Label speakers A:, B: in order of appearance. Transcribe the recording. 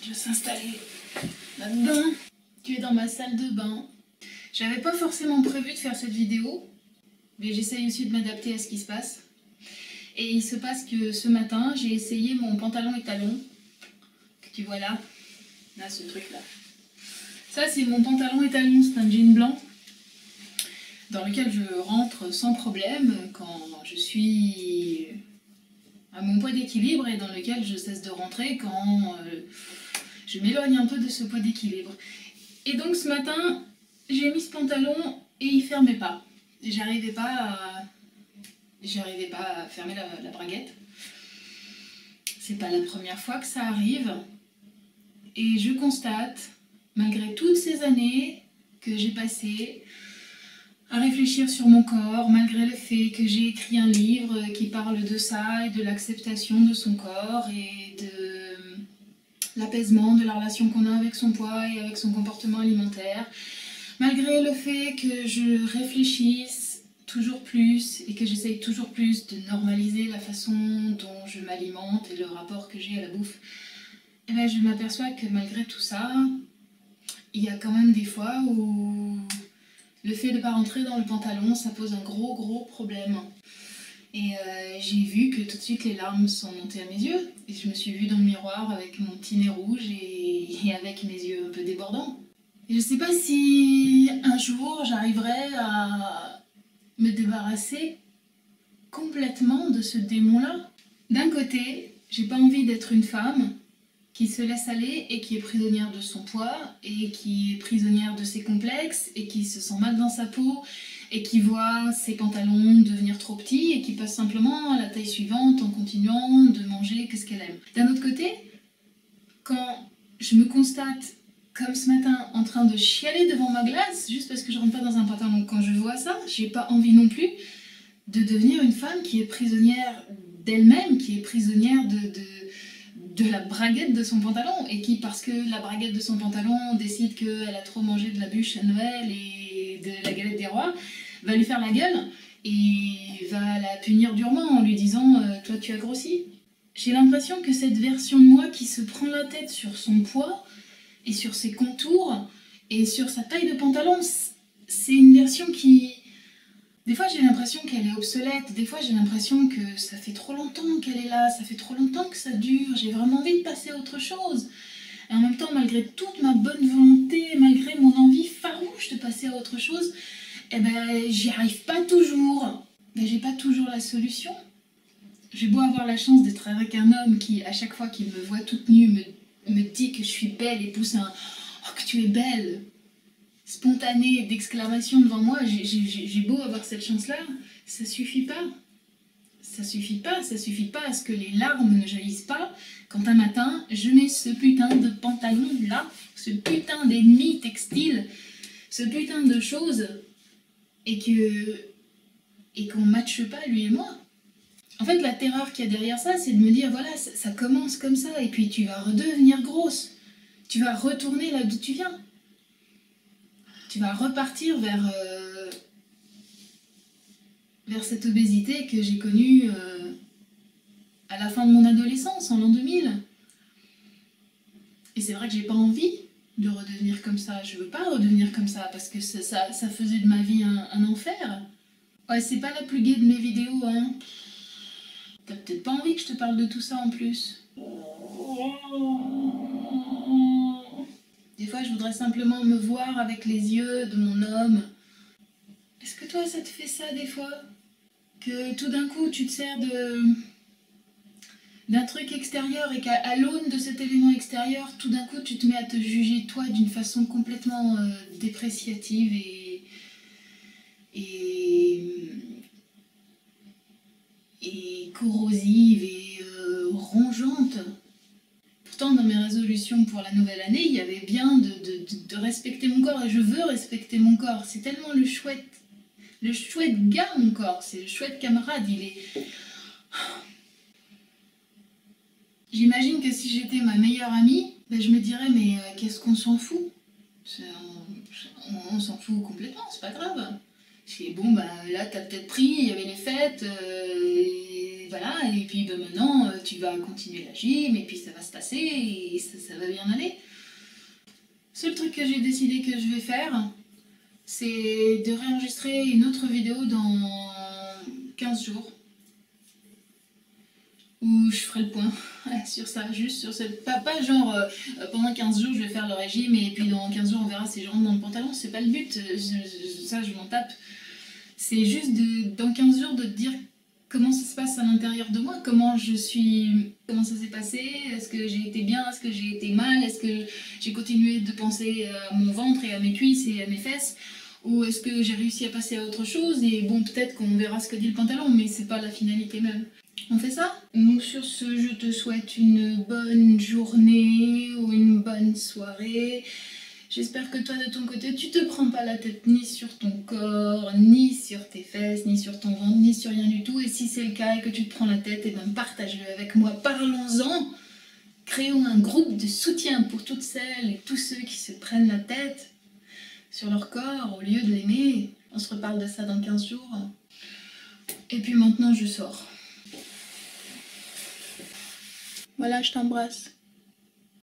A: Je vais s'installer là-dedans. Tu es dans ma salle de bain. J'avais pas forcément prévu de faire cette vidéo, mais j'essaye aussi de m'adapter à ce qui se passe. Et il se passe que ce matin, j'ai essayé mon pantalon étalon, que tu vois là, ce truc-là. Ça, c'est mon pantalon étalon, c'est un jean blanc, dans lequel je rentre sans problème quand je suis à mon poids d'équilibre et dans lequel je cesse de rentrer quand je m'éloigne un peu de ce poids d'équilibre. Et donc ce matin, j'ai mis ce pantalon et il fermait pas. J'arrivais pas à fermer la braguette. C'est pas la première fois que ça arrive. Et je constate, malgré toutes ces années que j'ai passées à réfléchir sur mon corps, malgré le fait que j'ai écrit un livre qui parle de ça et de l'acceptation de son corps et de l'apaisement de la relation qu'on a avec son poids et avec son comportement alimentaire, malgré le fait que je réfléchisse toujours plus et que j'essaye toujours plus de normaliser la façon dont je m'alimente et le rapport que j'ai à la bouffe, et bien je m'aperçois que malgré tout ça, il y a quand même des fois où le fait de ne pas rentrer dans le pantalon, ça pose un gros problème. Et j'ai vu que tout de suite les larmes sont montées à mes yeux. Et je me suis vue dans le miroir avec mon petit nez rouge et avec mes yeux un peu débordants. Et je ne sais pas si un jour j'arriverai à me débarrasser complètement de ce démon-là. D'un côté, j'ai pas envie d'être une femme qui se laisse aller et qui est prisonnière de son poids et qui est prisonnière de ses complexes et qui se sent mal dans sa peau et qui voit ses pantalons devenir trop petits et qui passe simplement à la taille suivante en continuant de manger ce qu'elle aime. D'un autre côté, quand je me constate comme ce matin en train de chialer devant ma glace juste parce que je rentre pas dans un pantalon, quand je vois ça, j'ai pas envie non plus de devenir une femme qui est prisonnière d'elle-même, qui est prisonnière de la braguette de son pantalon et qui, parce que la braguette de son pantalon décide qu'elle a trop mangé de la bûche à Noël et de la galette des rois, va lui faire la gueule et va la punir durement en lui disant « toi tu as grossi ». J'ai l'impression que cette version de moi qui se prend la tête sur son poids et sur ses contours et sur sa taille de pantalon, c'est une version qui... Des fois j'ai l'impression qu'elle est obsolète, des fois j'ai l'impression que ça fait trop longtemps qu'elle est là, ça fait trop longtemps que ça dure, j'ai vraiment envie de passer à autre chose. Et en même temps, malgré toute ma bonne volonté, malgré mon envie farouche de passer à autre chose, eh ben j'y arrive pas toujours. Ben, j'ai pas toujours la solution. J'ai beau avoir la chance d'être avec un homme qui, à chaque fois qu'il me voit toute nue, me dit que je suis belle et pousse un « Oh, que tu es belle !» spontanée d'exclamation devant moi, j'ai beau avoir cette chance-là, ça suffit pas. Ça suffit pas à ce que les larmes ne jaillissent pas quand un matin, je mets ce putain de pantalon-là, ce putain d'ennemi textile, ce putain de choses, et qu'on matche pas, lui et moi. En fait, la terreur qu'il y a derrière ça, c'est de me dire, voilà, ça commence comme ça, et puis tu vas redevenir grosse. Tu vas retourner là d'où tu viens. Tu vas repartir vers cette obésité que j'ai connue à la fin de mon adolescence, en l'an 2000. Et c'est vrai que j'ai pas envie de redevenir comme ça. Je veux pas redevenir comme ça, parce que ça faisait de ma vie un enfer. Ouais, c'est pas la plus gaie de mes vidéos, hein. T'as peut-être pas envie que je te parle de tout ça en plus. Des fois, je voudrais simplement me voir avec les yeux de mon homme. Est-ce que toi, ça te fait ça des fois? Que tout d'un coup, tu te sers d'un truc extérieur et qu'à l'aune de cet élément extérieur, tout d'un coup, tu te mets à te juger toi d'une façon complètement dépréciative et corrosive et rongeante. Pourtant, dans mes résolutions pour la nouvelle année, il y avait bien de respecter mon corps, et je veux respecter mon corps. C'est tellement le chouette gars, mon corps, c'est le chouette camarade, il est... J'imagine que si j'étais ma meilleure amie, ben je me dirais, mais qu'est-ce qu'on s'en fout? On s'en fout complètement, c'est pas grave. Je dis, bon, bah là, t'as peut-être pris, il y avait les fêtes, voilà, et puis ben, maintenant tu vas continuer la gym et puis ça va se passer et ça va bien aller. Seul truc que j'ai décidé que je vais faire, c'est de réenregistrer une autre vidéo dans 15 jours. Où je ferai le point sur ça, juste sur cette... Pas genre pendant 15 jours je vais faire le régime et puis dans 15 jours on verra si je rentre dans le pantalon, c'est pas le but, ça je m'en tape. C'est juste dans 15 jours de te dire comment ça se passe à l'intérieur de moi, comment je suis, comment ça s'est passé, est-ce que j'ai été bien, est-ce que j'ai été mal, est-ce que j'ai continué de penser à mon ventre et à mes cuisses et à mes fesses, ou est-ce que j'ai réussi à passer à autre chose, et bon peut-être qu'on verra ce que dit le pantalon, mais c'est pas la finalité même. On fait ça? Donc sur ce, je te souhaite une bonne journée ou une bonne soirée. J'espère que toi de ton côté, tu te prends pas la tête ni sur ton corps, ni sur tes fesses, ni sur ton ventre, ni sur rien du tout. Et si c'est le cas et que tu te prends la tête, eh ben partage-le avec moi, parlons-en. Créons un groupe de soutien pour toutes celles et tous ceux qui se prennent la tête sur leur corps au lieu de l'aimer. On se reparle de ça dans 15 jours. Et puis maintenant, je sors. Voilà, je t'embrasse.